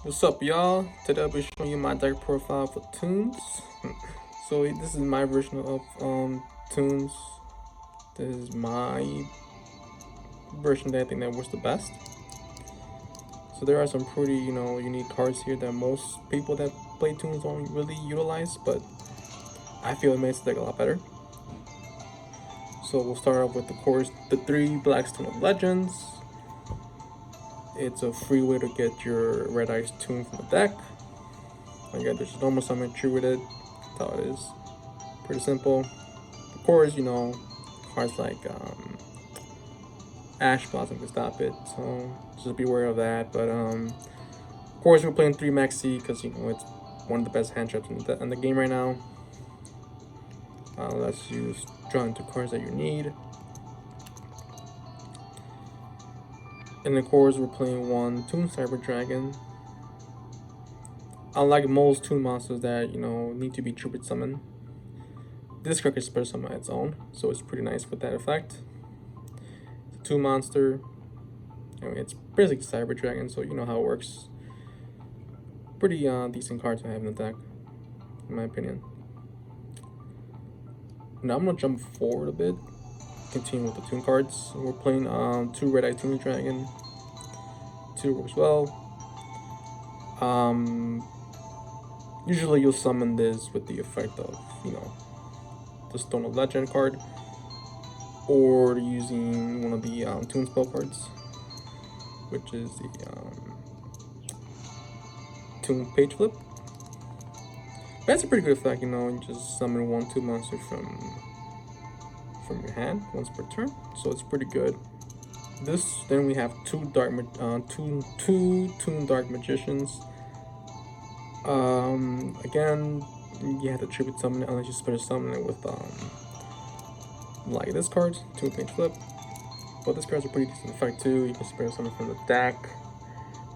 What's up, y'all? Today I'll be showing you my deck profile for toons. So this is my version of toons. This is my version that I think that works the best. So there are some pretty unique cards here that most people that play toons don't really utilize, but I feel it makes the deck a lot better. So we'll start off with, of course, the 3 Blackstone of Legends. It's a free way to get your Red Ice toon from the deck. Again, there's a normal summon true with it. That's how it is. Pretty simple. Of course, cards like Ash Blossom can stop it, so just be aware of that. But of course, we're playing 3 Maxi because it's one of the best hand traps in the game right now. Let's use drawing 2 cards that you need. And of course, we're playing 1 Toon Cyber Dragon. Unlike most toon monsters that need to be tribute summoned, this card can special summon on its own, so it's pretty nice with that effect. It's a 2 monster. It's basically Cyber Dragon, so you know how it works. Pretty decent card to have in the deck, in my opinion. Now I'm gonna jump forward a bit, continue with the toon cards. We're playing 2 Red Eye Toon Dragon. 2 works well. Usually you'll summon this with the effect of, the Stone of Legend card, or using one of the toon spell cards, which is the toon page flip. That's a pretty good effect, you just summon 1/2 monster from your hand once per turn, so it's pretty good. Then we have 2 toon dark magicians. Again, you have to tribute summon it unless you special summon it with like this card, toon page flip. But this card's a pretty decent effect too. You can special summon from the deck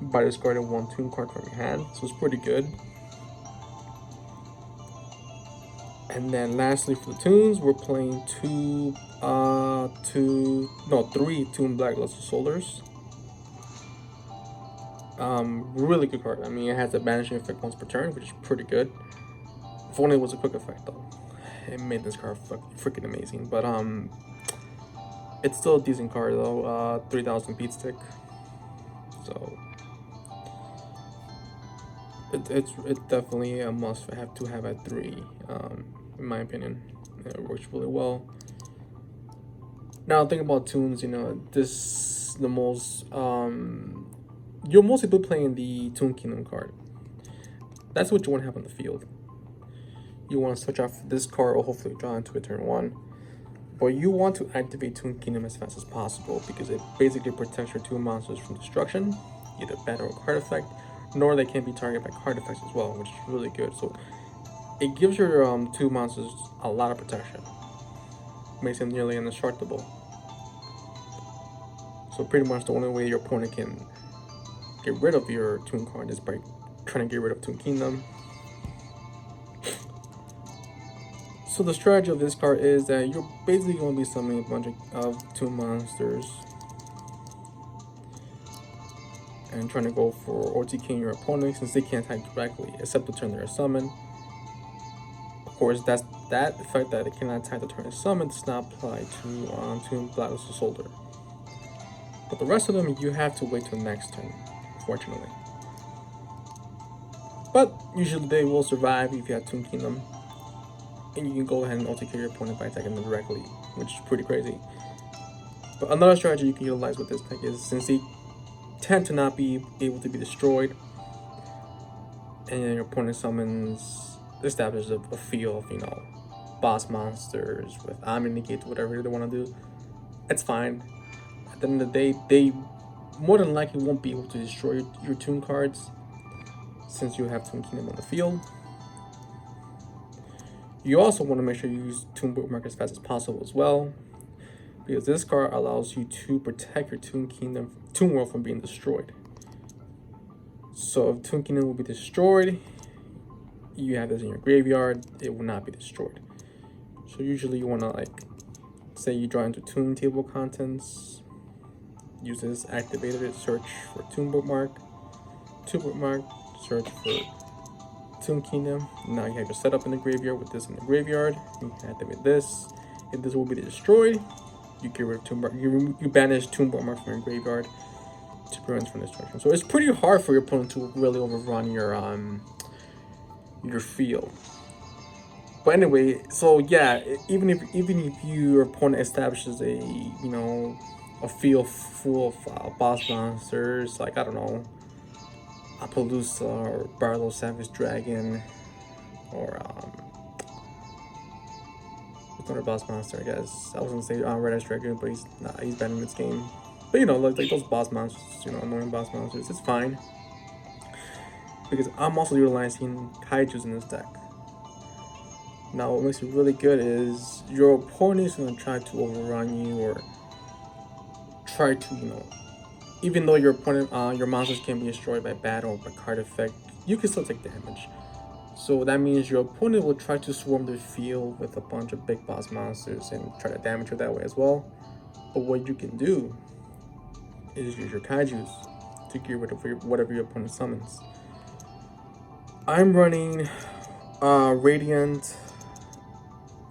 by discarding 1 toon card from your hand, so it's pretty good. And then lastly for the toons, we're playing 3 Toon Black Luster Soldiers. Really good card. I mean, it has a banishing effect once per turn, which is pretty good. If only it was a quick effect though. It made this card freaking amazing. But it's still a decent card though. 3,000 beat stick. So it's definitely a must have to have at 3. In my opinion, it works really well. Now think about toons. This the most you'll mostly be playing the Toon Kingdom card. That's what you want to have on the field. You want to switch off this card or hopefully draw into a turn 1. But you want to activate Toon Kingdom as fast as possible because it basically protects your 2 monsters from destruction, either bad or card effect, nor they can be targeted by card effects as well, which is really good. So it gives your 2 monsters a lot of protection. Makes them nearly indestructible. So pretty much the only way your opponent can get rid of your toon card is by trying to get rid of Toon Kingdom. So the strategy of this card is that you're basically going to be summoning a bunch of toon monsters and trying to go for OTKing your opponent since they can't attack directly except the turn they're summoned. Of course, that effect that it cannot attack the turn it's summoned does not apply to Toon Black Luster Soldier. But the rest of them you have to wait till next turn, unfortunately. But usually they will survive if you have Toon Kingdom. And you can go ahead and OTK your opponent by attacking them directly, which is pretty crazy. But another strategy you can utilize with this deck is since they tend to not be able to be destroyed, and your opponent establishes a field of, boss monsters with Omni Negate, whatever they want to do, it's fine. At the end of the day, they more than likely won't be able to destroy your toon cards since you have Toon Kingdom on the field. You also want to make sure you use Toon Bookmark as fast as possible as well, because this card allows you to protect your Toon World from being destroyed. So if Toon Kingdom will be destroyed, you have this in your graveyard, it will not be destroyed. So usually you want to say you draw into Toon Table Contents, use this activated search for Toon Bookmark, 2 bookmark, search for Toon Kingdom. Now you have your setup in the graveyard with this in the graveyard. You activate this. If this will be destroyed, you get rid of Toon Bar. You banish Toon bookmark from your graveyard to prevent from destruction. So it's pretty hard for your opponent to really overrun your field. But anyway, so yeah, even if your opponent establishes a a field full of boss monsters, like I don't know, Appaloosa or Barlow Savage Dragon, or what's another boss monster? I guess I was gonna say Red Ash Dragon, but he's banned in this game. But like those boss monsters, annoying boss monsters, it's fine because I'm also utilizing Kaiju's in this deck. Now, what makes it really good is your opponent is going to try to overrun you or try to, even though your opponent, your monsters can be destroyed by battle or by card effect, you can still take damage. So that means your opponent will try to swarm the field with a bunch of big boss monsters and try to damage you that way as well. But what you can do is use your Kaijus to get rid of whatever your opponent summons. I'm running Radiant,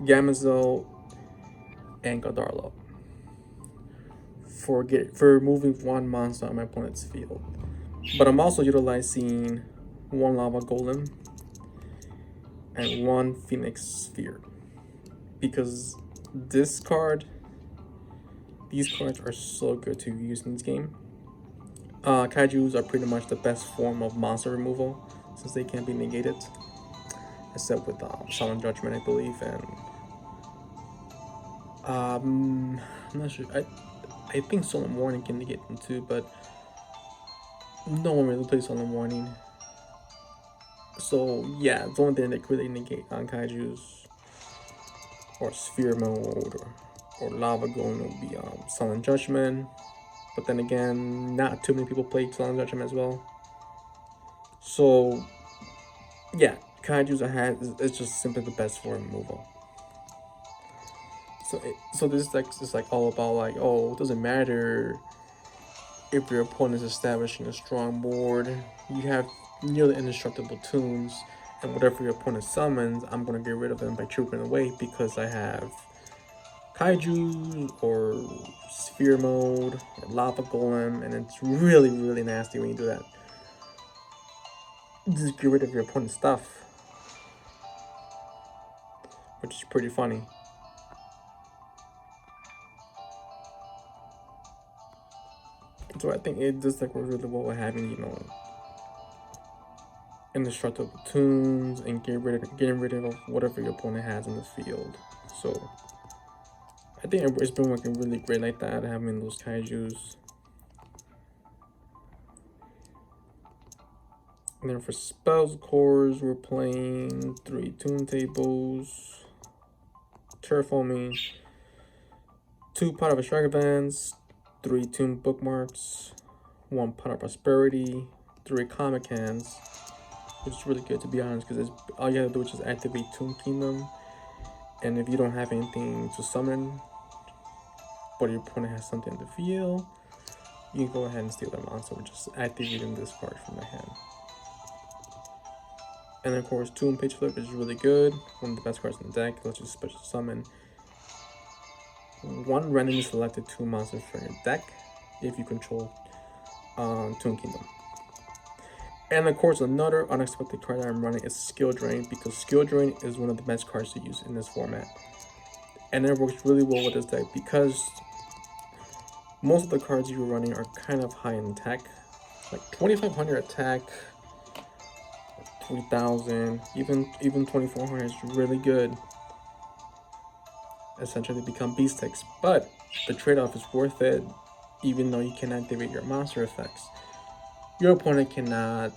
Yamazo, and Godarlo for removing one monster on my opponent's field. But I'm also utilizing one Lava Golem and one Phoenix Sphere because these cards are so good to use in this game. Kaijus are pretty much the best form of monster removal since they can't be negated, except with Solemn Judgment, I believe, and I'm not sure. I think Solemn Warning can negate them too, but no one really plays Solemn Warning. So yeah, the only thing that could really negate on Kaijus or Sphere Mode or Lava Golem would be Solemn Judgment. But then again, not too many people play Solemn Judgment as well. So yeah, Kaijus is just simply the best for removal. So this deck is like all about like, oh, it doesn't matter if your opponent is establishing a strong board. You have nearly indestructible toons, and whatever your opponent summons, I'm gonna get rid of them by trooping away because I have Kaiju or Sphere Mode or Lava Golem, and it's really, really nasty when you do that. Just get rid of your opponent's stuff, which is pretty funny. So I think this deck works really well with having, indestructible toons and getting rid of whatever your opponent has in the field. So I think it's been working really great like that, having those Kaijus. And then for spells cores, we're playing 3 toon tables, terraforming, 2 pot of extravagance, 3 toon bookmarks, 1 pot of prosperity, 3 comic hands, which is really good to be honest, because all you have to do is just activate Toon Kingdom, and if you don't have anything to summon, but your opponent has something in the field, you can go ahead and steal that monster with just activating this card from the hand. And of course, Toon Page Flip is really good, one of the best cards in the deck. Let's just special summon 1 randomly selected Toon monster from your deck if you control Toon Kingdom. And of course, another unexpected card that I'm running is Skill Drain, because Skill Drain is one of the best cards to use in this format. And it works really well with this deck because most of the cards you're running are kind of high in attack, like 2500 attack, 3000, even 2400 is really good. Essentially become beast ticks, but the trade-off is worth it. Even though you can activate your monster effects, your opponent cannot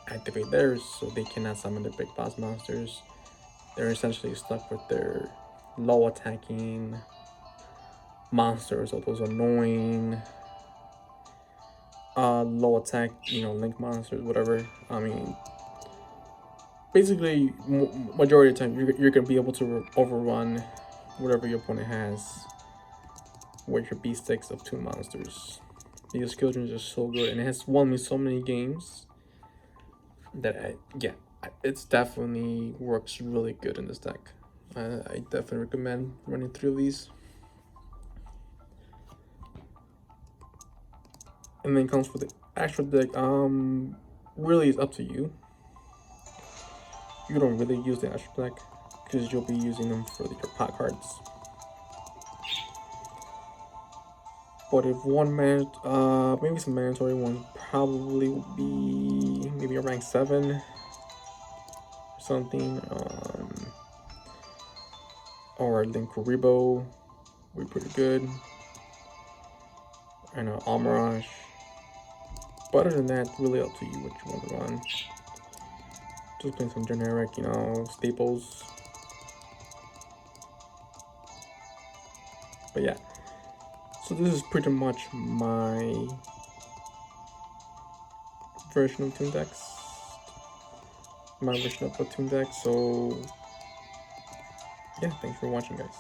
activate theirs, so they cannot summon the big boss monsters. They're essentially stuck with their low attacking monsters, or those annoying low attack, link monsters, whatever. I mean, basically, majority of the time, you're gonna be able to overrun whatever your opponent has with your beast sticks of 2 monsters. Because Skill Drain is just so good, and it has won me so many games yeah, it's definitely works really good in this deck. I definitely recommend running 3 of these. And then comes for the actual deck. Really, it's up to you. You don't really use the actual deck because you'll be using them for your pot cards. But if one man, maybe some mandatory one probably would be maybe a rank 7 or something. Or Linkuriboh would be pretty good. And Almirage. But other than that, really up to you what you want to run. Just playing some generic, staples. But yeah. So this is pretty much my version of Toon decks. My version of a Toon deck. So yeah, thanks for watching, guys.